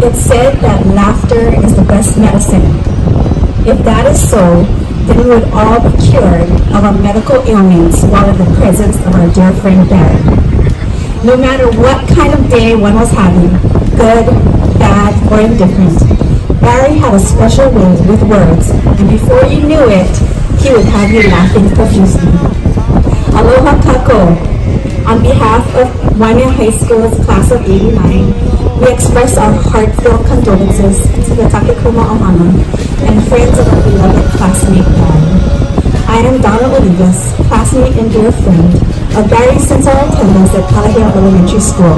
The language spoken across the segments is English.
It's said that laughter is the best medicine. If that is so, then we would all be cured of our medical ailments while in the presence of our dear friend Barry. No matter what kind of day one was having, good, bad, or indifferent, Barry had a special way with words, and before you knew it, he would have you laughing profusely. Aloha kako! On behalf of Waimea High School's class of '89, we express our heartfelt condolences to the Takekuma Ohana and friends of our beloved classmate Barry. I am Donna Olivas, classmate and dear friend of Barry since our attendance at Kalahea Elementary School,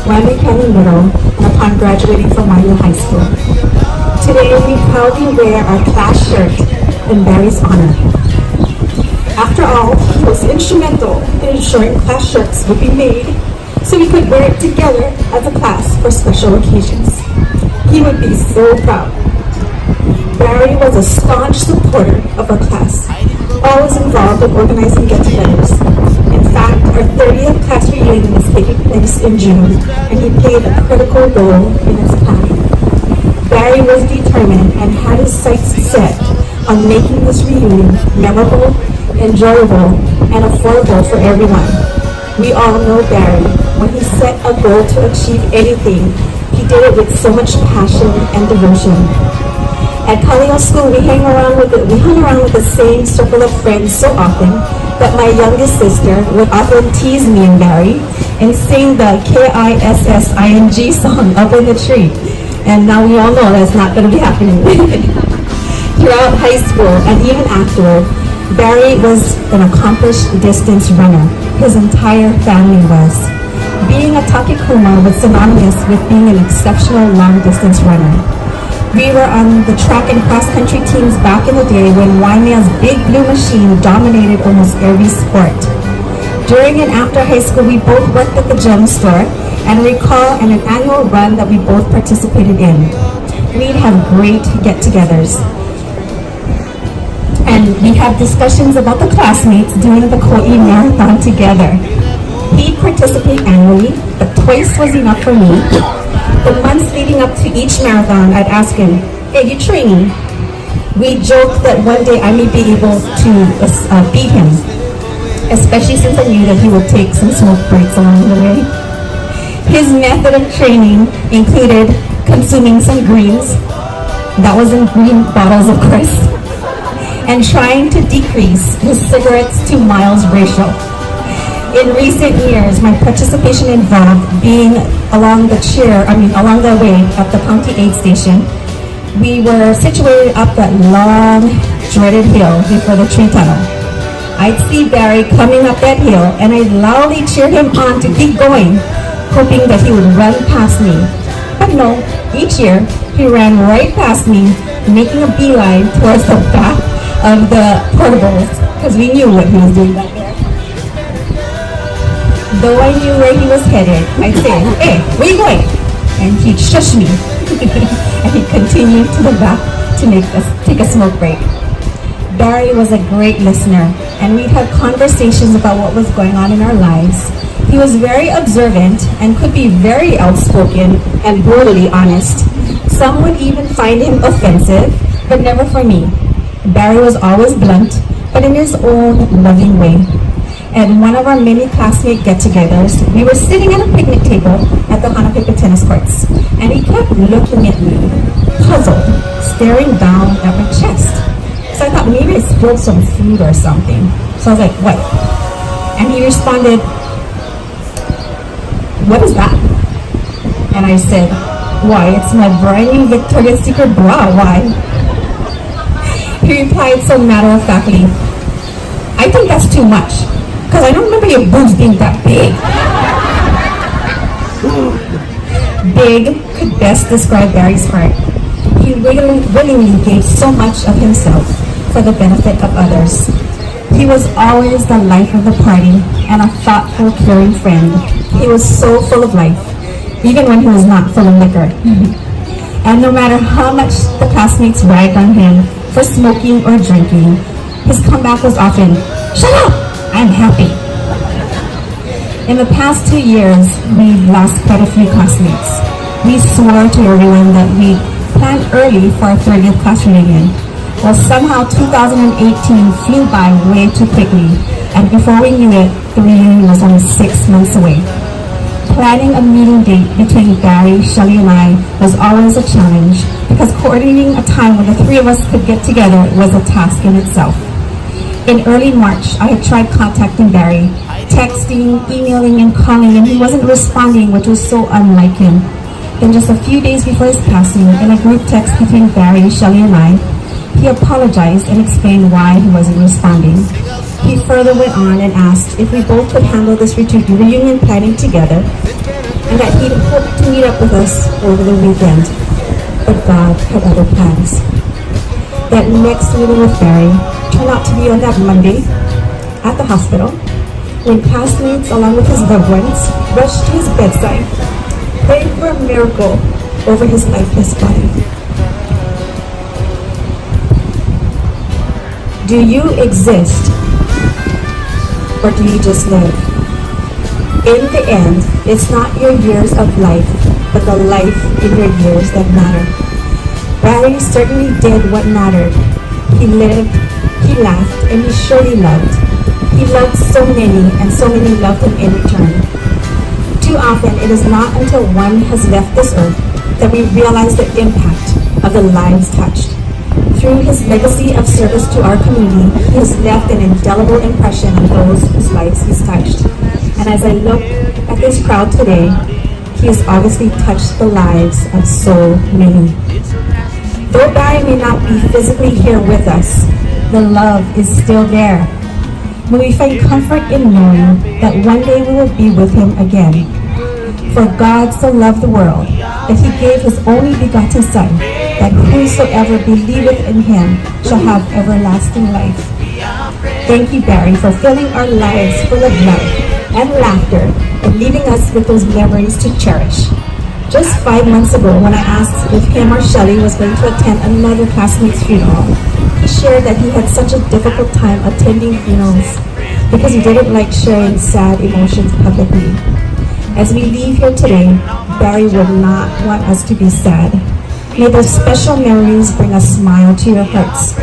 Waimea County Middle, and upon graduating from Waimea High School. Today, we proudly wear our class shirt in Barry's honor. After all, he was instrumental in ensuring class shirts would be made so we could wear it together as a class for special occasions. He would be so proud. Barry was a staunch supporter of our class, always involved in organizing get-togethers. In fact, our 30th class reunion is taking place in June, and he played a critical role in its planning. Barry was determined and had his sights set on making this reunion memorable, enjoyable, and affordable for everyone. We all know Barry. When he set a goal to achieve anything, he did it with so much passion and devotion. At Kalahea School, we hung around with the same circle of friends so often that my youngest sister would often tease me and Barry and sing the KISSING song up in the tree. And now we all know that's not going to be happening. Throughout high school and even afterward, Barry was an accomplished distance runner. His entire family was. Being a Takekuma was synonymous with being an exceptional long-distance runner. We were on the track and cross-country teams back in the day when Waimea's Big Blue Machine dominated almost every sport. During and after high school, we both worked at the gem store and recall an annual run that we both participated in. We'd have great get-togethers. And we have discussions about the classmates doing the Ko'i Marathon together. He'd participate annually, but twice was enough for me. The months leading up to each marathon, I'd ask him, "Hey, you training?" We joked that one day I may be able to beat him, especially since I knew that he would take some smoke breaks along the way. His method of training included consuming some greens, that was in green bottles of course, and trying to decrease his cigarettes to miles ratio. In recent years, my participation involved being along the way at the county aid station. We were situated up that long, dreaded hill before the tree tunnel. I'd see Barry coming up that hill, and I'd loudly cheer him on to keep going, hoping that he would run past me. But no, each year, he ran right past me, making a beeline towards the back of the portables, because we knew what he was doing back there. Though I knew where he was headed, I'd say, "Hey, where you going?" And he'd shush me. And he'd continue to the back to take a smoke break. Barry was a great listener, and we'd have conversations about what was going on in our lives. He was very observant and could be very outspoken and brutally honest. Some would even find him offensive, but never for me. Barry was always blunt, but in his own loving way. At one of our many classmate get-togethers, we were sitting at a picnic table at the Hanapepe tennis courts, and he kept looking at me, puzzled, staring down at my chest. So I thought maybe I spilled some food or something. So I was like, "What?" And he responded, "What is that?" And I said, "Why, it's my brand new Victoria's Secret bra, why?" He replied so matter-of-factly, "I think that's too much, because I don't remember your boobs being that big." Big could best describe Barry's heart. He willingly gave so much of himself for the benefit of others. He was always the life of the party and a thoughtful, caring friend. He was so full of life, even when he was not full of liquor. And no matter how much the classmates ragged on him for smoking or drinking, his comeback was often, "Shut up! I'm happy." In the past 2 years, we've lost quite a few classmates. We swore to everyone that we planned early for our 30th class reunion. Well, somehow 2018 flew by way too quickly, and before we knew it, the reunion was only 6 months away. Planning a meeting date between Barry, Shelley, and I was always a challenge because coordinating a time when the three of us could get together was a task in itself. In early March, I had tried contacting Barry, texting, emailing, and calling, and he wasn't responding, which was so unlike him. Then just a few days before his passing, in a group text between Barry, Shelley, and I, he apologized and explained why he wasn't responding. He further went on and asked if we both could handle this reunion planning together, and that he'd hoped to meet up with us over the weekend. But God had other plans. That next meeting with Barry turned out to be on that Monday at the hospital, when classmates, along with his loved ones, rushed to his bedside, praying for a miracle over his lifeless body. Do you exist, or do you just live? In the end, it's not your years of life, but the life in your years that matter. Barry certainly did what mattered. He lived, he laughed, and he surely loved. He loved so many, and so many loved him in return. Too often, it is not until one has left this earth that we realize the impact of the lives touched. Through his legacy of service to our community, he has left an indelible impression on those whose lives he's touched. And as I look at this crowd today, he has obviously touched the lives of so many. Though Barry may not be physically here with us, the love is still there. May we find comfort in knowing that one day we will be with him again. For God so loved the world that he gave his only begotten Son, that whosoever believeth in him shall have everlasting life. Thank you, Barry, for filling our lives full of love and laughter and leaving us with those memories to cherish. Just 5 months ago, when I asked if him or Shelley was going to attend another classmate's funeral, he shared that he had such a difficult time attending funerals because he didn't like sharing sad emotions publicly. As we leave here today, Barry would not want us to be sad. May those special memories bring a smile to your hearts.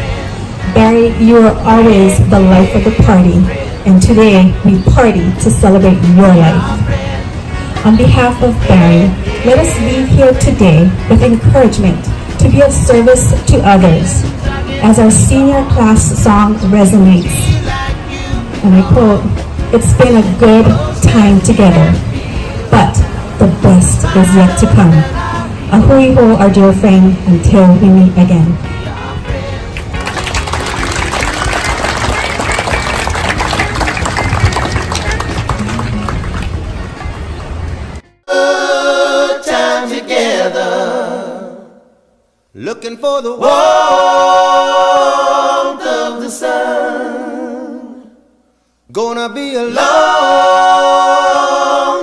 Barry, you are always the life of the party, and today we party to celebrate your life. On behalf of Barry, let us leave here today with encouragement to be of service to others as our senior class song resonates. And I quote, "It's been a good time together, but the best is yet to come. Ahui ho, our dear friend, until we meet again." Good time together, looking for the warmth of the sun. Gonna be a long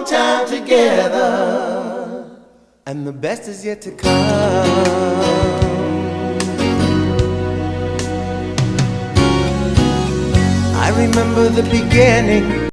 time together, and the best is yet to come. I remember the beginning.